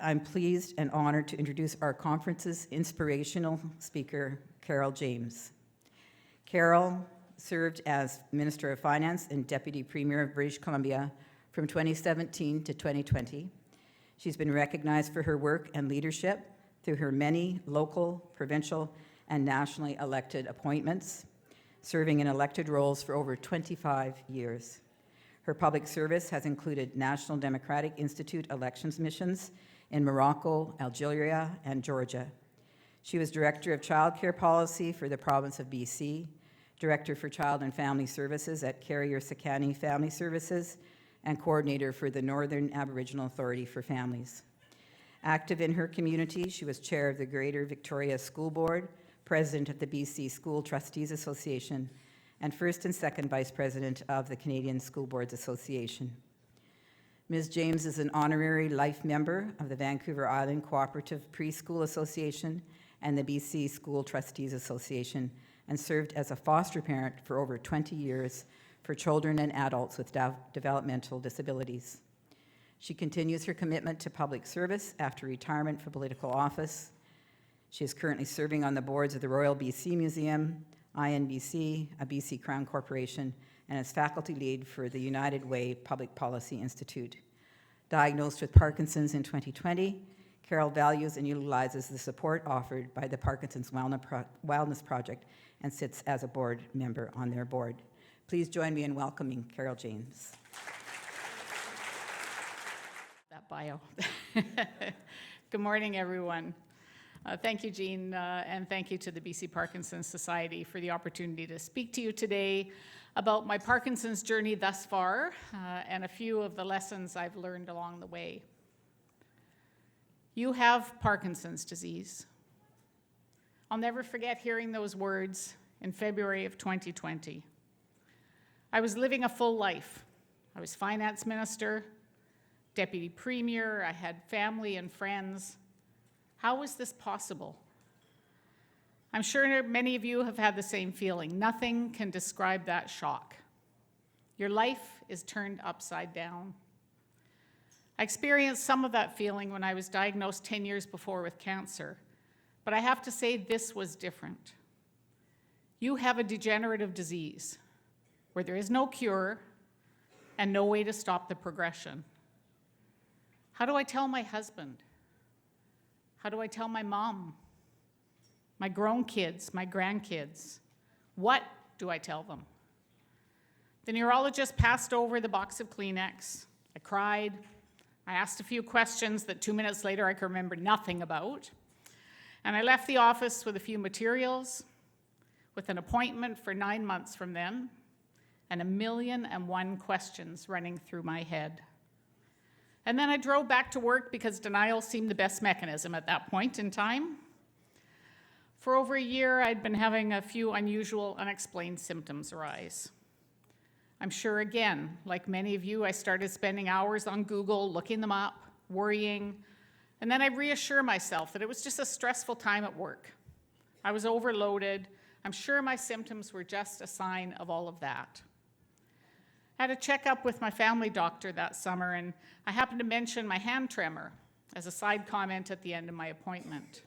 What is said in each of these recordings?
I'm pleased and honored to introduce our conference's inspirational speaker, Carole James. Carole served as Minister of Finance and Deputy Premier of British Columbia from 2017 to 2020. She's been recognized for her work and leadership through her many local, provincial, and nationally elected appointments, serving in elected roles for over 25 years. Her public service has included National Democratic Institute elections missions in Morocco, Algeria, and Georgia. She was Director of Child Care Policy for the province of BC, Director for Child and Family Services at Carrier-Sakani Family Services, and Coordinator for the Northern Aboriginal Authority for Families. Active in her community, she was Chair of the Greater Victoria School Board, President of the BC School Trustees Association, and First and Second Vice President of the Canadian School Boards Association. Ms. James is an honorary life member of the Vancouver Island Cooperative Preschool Association and the BC School Trustees Association, and served as a foster parent for over 20 years for children and adults with developmental disabilities. She continues her commitment to public service after retirement from political office. She is currently serving on the boards of the Royal BC Museum, INBC, a BC Crown Corporation, and as faculty lead for the United Way Public Policy Institute. Diagnosed with Parkinson's in 2020, Carole values and utilizes the support offered by the Parkinson's Wellness Project and sits as a board member on their board. Please join me in welcoming Carole James. That bio. Good morning, everyone. Thank you, Jean, and thank you to the BC Parkinson's Society for the opportunity to speak to you today about my Parkinson's journey thus far and a few of the lessons I've learned along the way. You have Parkinson's disease. I'll never forget hearing those words in February of 2020. I was living a full life. I was finance minister, deputy premier, I had family and friends. How was this possible? I'm sure many of you have had the same feeling. Nothing can describe that shock. Your life is turned upside down. I experienced some of that feeling when I was diagnosed 10 years before with cancer, but I have to say this was different. You have a degenerative disease where there is no cure and no way to stop the progression. How do I tell my husband? How do I tell my mom, my grown kids, my grandkids? What do I tell them? The neurologist passed over the box of Kleenex. I cried. I asked a few questions that 2 minutes later I could remember nothing about. And I left the office with a few materials, with an appointment for 9 months from then, and 1,000,001 questions running through my head. And then I drove back to work because denial seemed the best mechanism at that point in time. For over a year, I'd been having a few unusual, unexplained symptoms arise. I'm sure, again, like many of you, I started spending hours on Google, looking them up, worrying, and then I'd reassure myself that it was just a stressful time at work. I was overloaded. I'm sure my symptoms were just a sign of all of that. I had a checkup with my family doctor that summer, and I happened to mention my hand tremor as a side comment at the end of my appointment.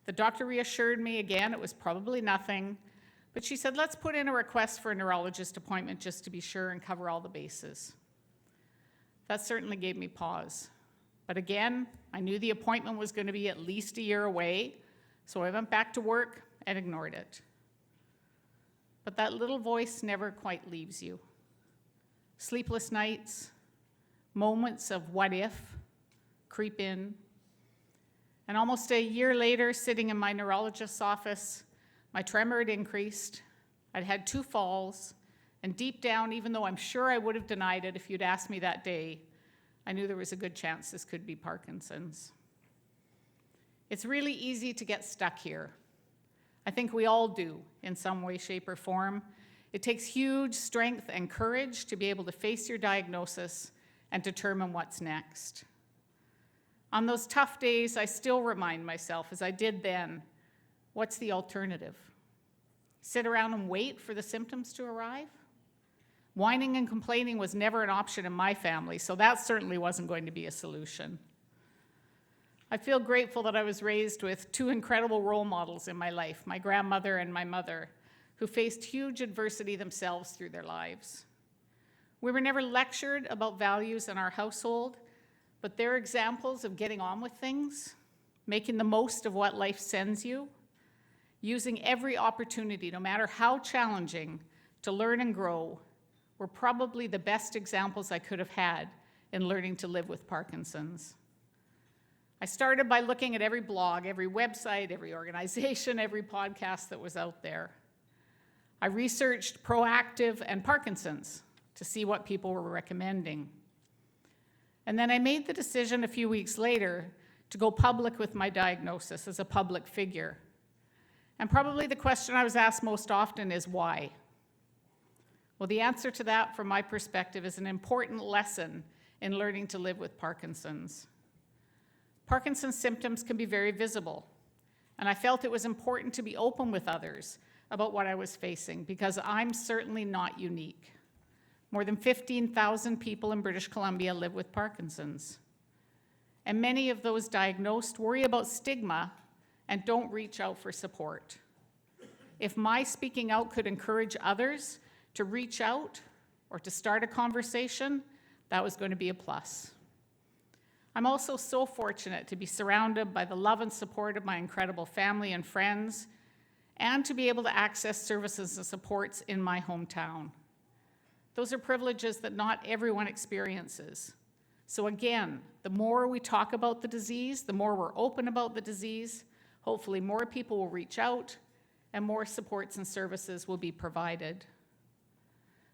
The doctor reassured me again it was probably nothing, but she said, let's put in a request for a neurologist appointment just to be sure and cover all the bases. That certainly gave me pause. But again, I knew the appointment was going to be at least a year away, so I went back to work and ignored it. But that little voice never quite leaves you. Sleepless nights, moments of what if creep in. And almost a year later, sitting in my neurologist's office, my tremor had increased. I'd had 2 falls, and deep down, even though I'm sure I would have denied it if you'd asked me that day, I knew there was a good chance this could be Parkinson's. It's really easy to get stuck here. I think we all do in some way, shape, or form. It takes huge strength and courage to be able to face your diagnosis and determine what's next. On those tough days, I still remind myself, as I did then, what's the alternative? Sit around and wait for the symptoms to arrive? Whining and complaining was never an option in my family, so that certainly wasn't going to be a solution. I feel grateful that I was raised with two incredible role models in my life, my grandmother and my mother, who faced huge adversity themselves through their lives. We were never lectured about values in our household, but they're examples of getting on with things, making the most of what life sends you, using every opportunity, no matter how challenging, to learn and grow, were probably the best examples I could have had in learning to live with Parkinson's. I started by looking at every blog, every website, every organization, every podcast that was out there. I researched Proactive and Parkinson's to see what people were recommending. And then I made the decision a few weeks later to go public with my diagnosis as a public figure. And probably the question I was asked most often is why? Well, the answer to that, from my perspective, is an important lesson in learning to live with Parkinson's. Parkinson's symptoms can be very visible, and I felt it was important to be open with others about what I was facing, because I'm certainly not unique. More than 15,000 people in British Columbia live with Parkinson's, and many of those diagnosed worry about stigma and don't reach out for support. If my speaking out could encourage others to reach out or to start a conversation, that was going to be a plus. I'm also so fortunate to be surrounded by the love and support of my incredible family and friends, and to be able to access services and supports in my hometown. Those are privileges that not everyone experiences. So again, the more we talk about the disease, the more we're open about the disease, hopefully more people will reach out and more supports and services will be provided.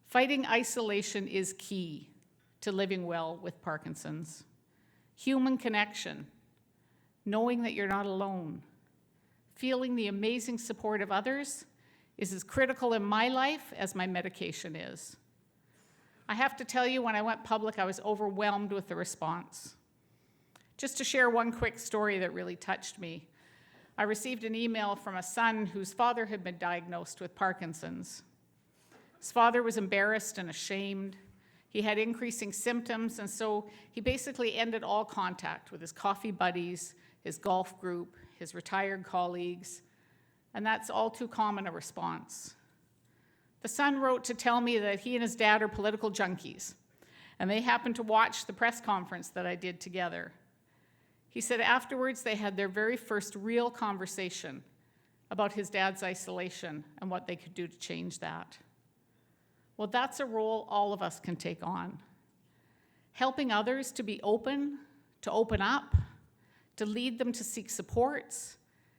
Fighting isolation is key to living well with Parkinson's. Human connection, knowing that you're not alone, feeling the amazing support of others is as critical in my life as my medication is. I have to tell you, when I went public, I was overwhelmed with the response. Just to share one quick story that really touched me, I received an email from a son whose father had been diagnosed with Parkinson's. His father was embarrassed and ashamed. He had increasing symptoms, and so he basically ended all contact with his coffee buddies, his golf group, his retired colleagues, and that's all too common a response. The son wrote to tell me that he and his dad are political junkies, and they happened to watch the press conference that I did together. He said afterwards they had their very first real conversation about his dad's isolation and what they could do to change that. Well, that's a role all of us can take on. Helping others to be open, to open up, to lead them to seek supports,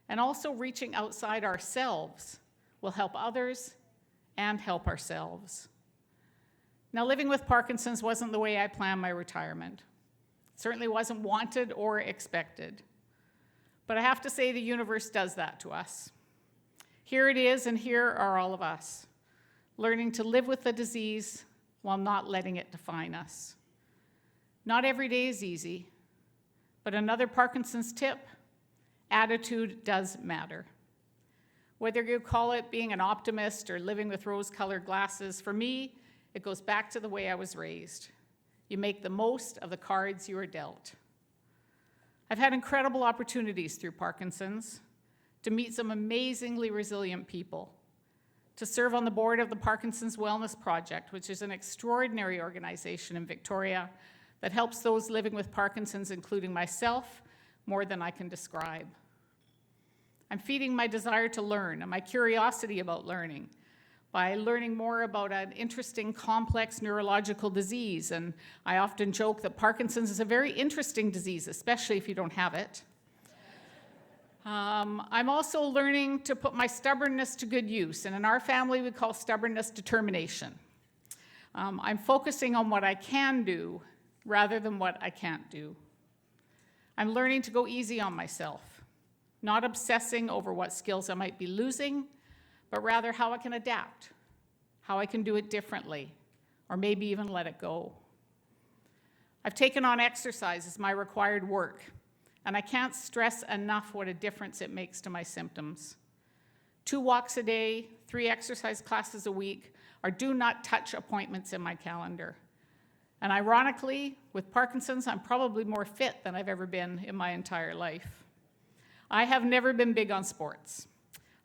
and also reaching outside ourselves will help others and help ourselves. Now, living with Parkinson's wasn't the way I planned my retirement. It certainly wasn't wanted or expected. But I have to say the universe does that to us. Here it is, and here are all of us, learning to live with the disease while not letting it define us. Not every day is easy, but another Parkinson's tip, attitude does matter. Whether you call it being an optimist or living with rose-colored glasses, for me, it goes back to the way I was raised. You make the most of the cards you are dealt. I've had incredible opportunities through Parkinson's to meet some amazingly resilient people, to serve on the board of the Parkinson's Wellness Project, which is an extraordinary organization in Victoria that helps those living with Parkinson's, including myself, more than I can describe. I'm feeding my desire to learn and my curiosity about learning by learning more about an interesting, complex neurological disease. And I often joke that Parkinson's is a very interesting disease, especially if you don't have it. I'm also learning to put my stubbornness to good use, and in our family we call stubbornness determination. I'm focusing on what I can do rather than what I can't do. I'm learning to go easy on myself, not obsessing over what skills I might be losing, but rather how I can adapt, how I can do it differently, or maybe even let it go. I've taken on exercise as my required work, and I can't stress enough what a difference it makes to my symptoms. 2 walks a day, 3 exercise classes a week, or do not touch appointments in my calendar. And ironically, with Parkinson's, I'm probably more fit than I've ever been in my entire life. I have never been big on sports.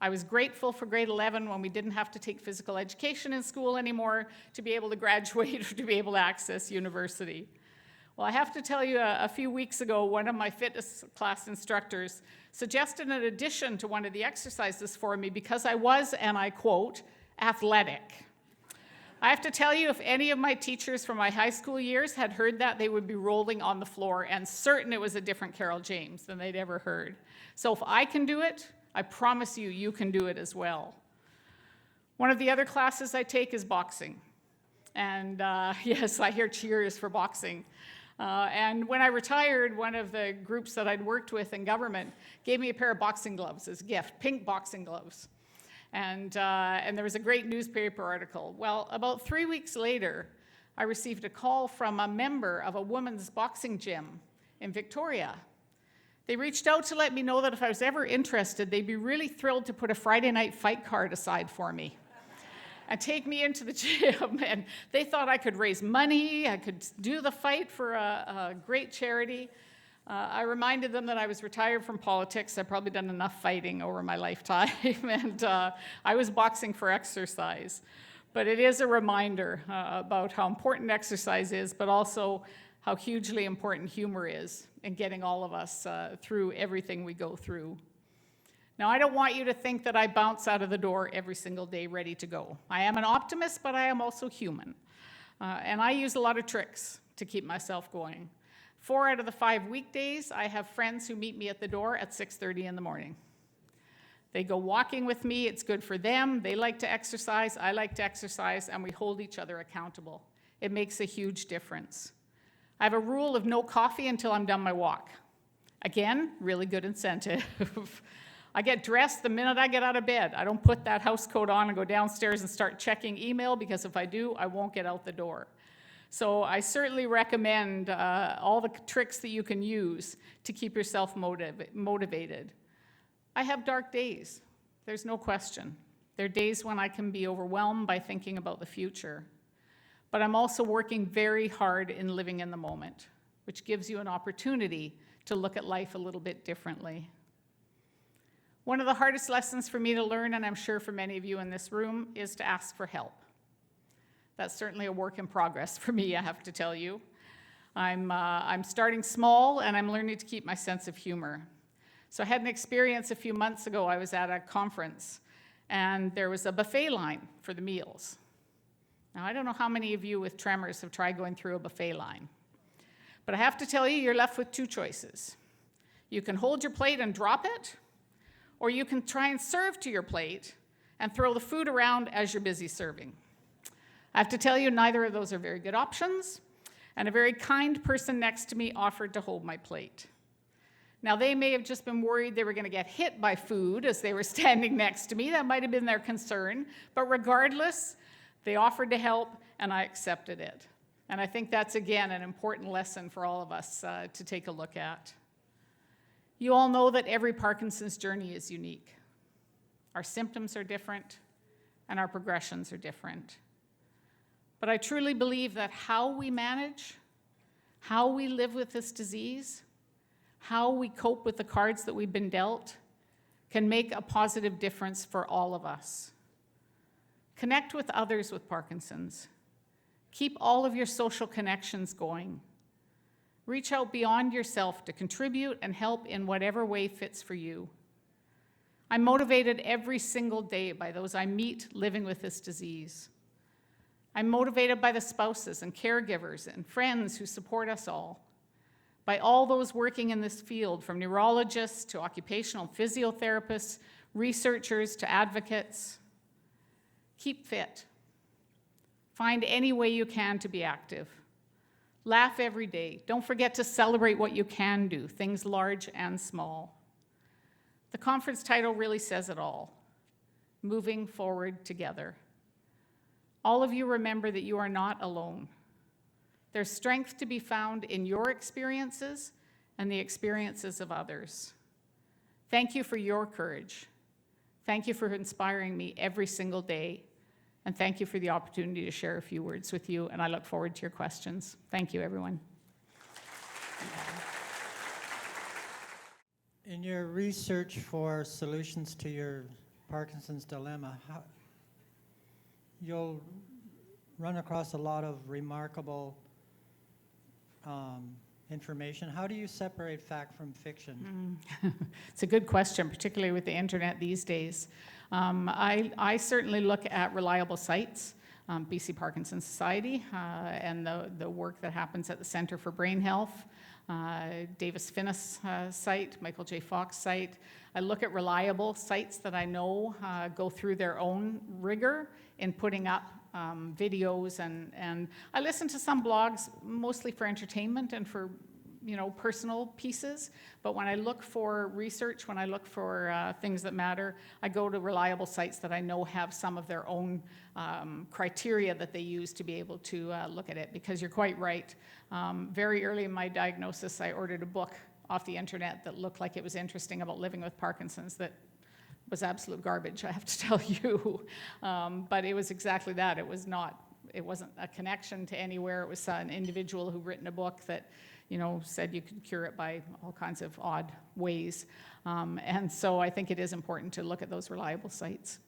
I was grateful for grade 11 when we didn't have to take physical education in school anymore to be able to graduate or to be able to access university. Well, I have to tell you, a few weeks ago, one of my fitness class instructors suggested an addition to one of the exercises for me because I was, and I quote, athletic. I have to tell you, if any of my teachers from my high school years had heard that, they would be rolling on the floor and certain it was a different Carole James than they'd ever heard. So if I can do it, I promise you, you can do it as well. One of the other classes I take is boxing. And yes, I hear cheers for boxing. And when I retired, one of the groups that I'd worked with in government gave me a pair of boxing gloves as a gift, pink boxing gloves. And there was a great newspaper article. Well, about 3 weeks later, I received a call from a member of a women's boxing gym in Victoria. They reached out to let me know that if I was ever interested, they'd be really thrilled to put a Friday night fight card aside for me and take me into the gym. And they thought I could raise money, I could do the fight for a great charity. I reminded them that I was retired from politics. I'd probably done enough fighting over my lifetime, and I was boxing for exercise. But it is a reminder about how important exercise is, but also how hugely important humor is in getting all of us through everything we go through. Now, I don't want you to think that I bounce out of the door every single day ready to go. I am an optimist, but I am also human. And I use a lot of tricks to keep myself going. 4 out of the 5 weekdays, I have friends who meet me at the door at 6:30 in the morning. They go walking with me. It's good for them. They like to exercise. I like to exercise, and we hold each other accountable. It makes a huge difference. I have a rule of no coffee until I'm done my walk. Again, really good incentive. I get dressed the minute I get out of bed. I don't put that house coat on and go downstairs and start checking email, because if I do, I won't get out the door. So I certainly recommend all the tricks that you can use to keep yourself motivated. I have dark days. There's no question. There are days when I can be overwhelmed by thinking about the future. But I'm also working very hard in living in the moment, which gives you an opportunity to look at life a little bit differently. One of the hardest lessons for me to learn, and I'm sure for many of you in this room, is to ask for help. That's certainly a work in progress for me, I have to tell you. I'm starting small, and I'm learning to keep my sense of humor. So I had an experience a few months ago. I was at a conference, and there was a buffet line for the meals. Now, I don't know how many of you with tremors have tried going through a buffet line, but I have to tell you, you're left with 2 choices. You can hold your plate and drop it, or you can try and serve to your plate and throw the food around as you're busy serving. I have to tell you, neither of those are very good options, and a very kind person next to me offered to hold my plate. Now, they may have just been worried they were going to get hit by food as they were standing next to me. That might have been their concern, but regardless, they offered to help, and I accepted it. And I think that's, again, an important lesson for all of us to take a look at. You all know that every Parkinson's journey is unique. Our symptoms are different, and our progressions are different. But I truly believe that how we manage, how we live with this disease, how we cope with the cards that we've been dealt, can make a positive difference for all of us. Connect with others with Parkinson's. Keep all of your social connections going. Reach out beyond yourself to contribute and help in whatever way fits for you. I'm motivated every single day by those I meet living with this disease. I'm motivated by the spouses and caregivers and friends who support us all, by all those working in this field, from neurologists to occupational physiotherapists, researchers to advocates. Keep fit. Find any way you can to be active. Laugh every day. Don't forget to celebrate what you can do, things large and small. The conference title really says it all: Moving Forward Together. All of you remember that you are not alone. There's strength to be found in your experiences and the experiences of others. Thank you for your courage. Thank you for inspiring me every single day. And thank you for the opportunity to share a few words with you, and I look forward to your questions. Thank you, everyone. In your research for solutions to your Parkinson's dilemma, you'll run across a lot of remarkable information. How do you separate fact from fiction? It's a good question, particularly with the internet these days. I certainly look at reliable sites, BC Parkinson's Society, and the work that happens at the Centre for Brain Health, Davis Finnis site, Michael J. Fox site. I look at reliable sites that I know go through their own rigor in putting up videos, and I listen to some blogs mostly for entertainment and for personal pieces, but when I look for research, when I look for things that matter, I go to reliable sites that I know have some of their own criteria that they use to be able to look at it, because you're quite right. Very early in my diagnosis, I ordered a book off the internet that looked like it was interesting about living with Parkinson's that was absolute garbage, I have to tell you. But it was exactly that. It wasn't a connection to anywhere. It was an individual who written a book that said you could cure it by all kinds of odd ways. And so I think it is important to look at those reliable sites.